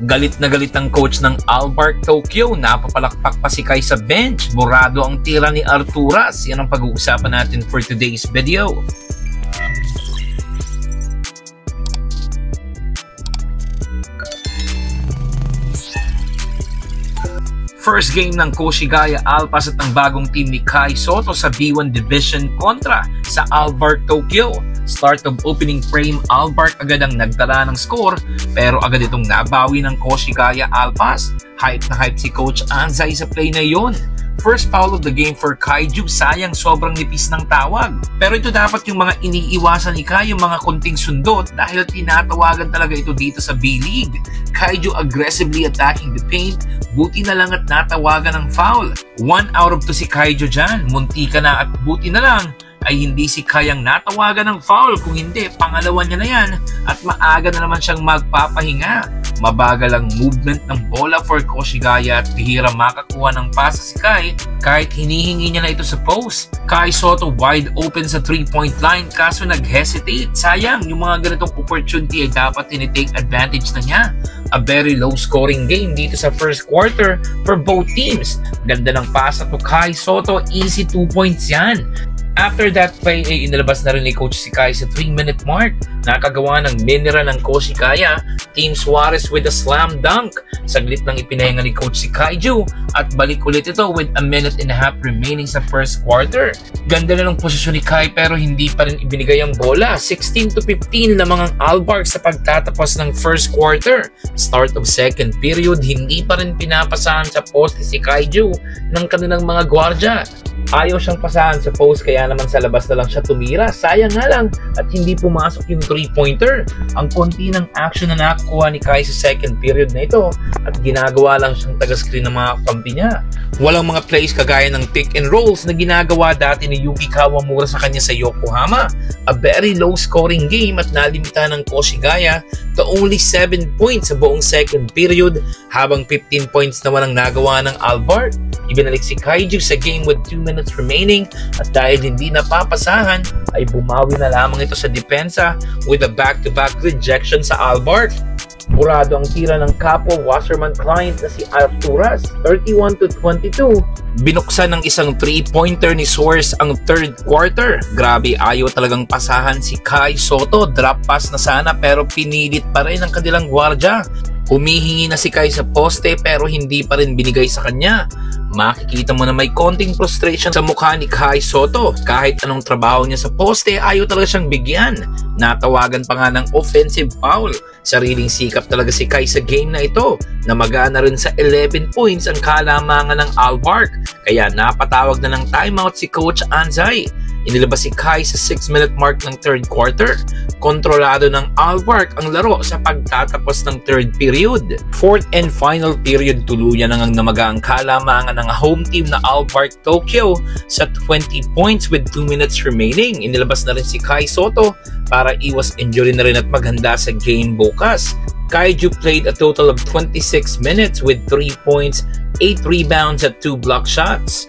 Galit na galit ang coach ng Albark Tokyo, napapalakpak pa si Kai sa bench, burado ang tira ni Arturas. Yan ang pag-uusapan natin for today's video. First game ng Koshigaya Alpas at ang bagong team ni Kai Soto sa B1 Division kontra sa Albark Tokyo. Start of opening frame, Albark agad ang nagtala ng score pero agad itong nabawi ng Koshigaya Alpas. Hype na hype si Coach Anzai sa play na yon. First foul of the game for Kaiju, sayang sobrang nipis ng tawag. Pero ito dapat yung mga iniiwasan ni Kai, yung mga konting sundot dahil tinatawagan talaga ito dito sa B-League. Kaiju aggressively attacking the paint, buti na lang at natawagan ng foul. 1 out of 2 si Kaiju dyan, munti ka na at buti na lang ay hindi si Kai ang natawagan ng foul, kung hindi, pangalawa niya na yan at maaga na naman siyang magpapahinga. Mabagal ang movement ng bola for Koshigaya at bihira makakuha ng pasa si Kai kahit hinihingi niya na ito sa post. Kai Soto wide open sa 3-point line kaso nag-hesitate. Sayang, yung mga ganitong opportunity ay dapat tinitake advantage na niya. A very low scoring game dito sa first quarter for both teams. Ganda ng pasa to Kai Soto, easy 2 points yan. After that play ay inilabas na rin ni Coach si Kai sa 3-minute mark. Nakagawa ng minera ng Koshigaya, Team Suarez with a slam dunk. Saglit lang ipinahinga ni Coach si Kaiju at balik ulit ito with a minute and a half remaining sa first quarter. Ganda na ng posisyon ni Kai pero hindi pa rin ibinigay ang bola. 16-15 lamang ang Albark sa pagtatapos ng first quarter. Start of second period, hindi pa rin pinapasahan sa poste si Kaiju ng kanilang mga gwardya. Ayaw siyang pasahan sa post kaya naman sa labas na lang siya tumira. Sayang nga lang at hindi pumasok yung 3-pointer. Ang konti ng action na nakakuha ni Kai sa second period na ito at ginagawa lang siyang taga-screen ng mga kampi niya. Walang mga plays kagaya ng pick and rolls na ginagawa dati ni Yuki Kawamura sa kanya sa Yokohama. A very low scoring game at nalimita ng Koshigaya to only 7 points sa buong second period habang 15 points naman ang nagawa ng Albark. Ibinalik si Kaiju sa game with 2 minutes remaining at dahil hindi napapasahan ay bumawi na lamang ito sa depensa with a back-to-back rejection sa Albark. Burado ang tira ng kapwa Wasserman client na si Arturas, 31-22. Binuksan ng isang 3-pointer ni Soares ang third quarter. Grabe, ayaw talagang pasahan si Kai Soto. Drop pass na sana pero pinilit pa rin ang kanilang gwardya. Humihingi na si Kai sa poste pero hindi pa rin binigay sa kanya. Makikita mo na may konting frustration sa mukha ni Kai Soto. Kahit anong trabaho niya sa poste, ayaw talaga siyang bigyan. Natawagan pa nga ng offensive foul. Sariling sikap talaga si Kai sa game na ito. Namagana rin sa 11 points ang kalamangan ng Albark. Kaya napatawag na ng timeout si Coach Anzai. Inilabas si Kai sa 6-minute mark ng third quarter. Kontrolado ng Albark ang laro sa pagtatapos ng third period. Fourth and final period, tuluyan ang namaga ang kalamangan ng home team na Albark Tokyo sa 20 points with 2 minutes remaining. Inilabas na rin si Kai Soto para iwas injury na rin at maghanda sa game bukas. Kaiju played a total of 26 minutes with 3 points, 8 rebounds at 2 block shots.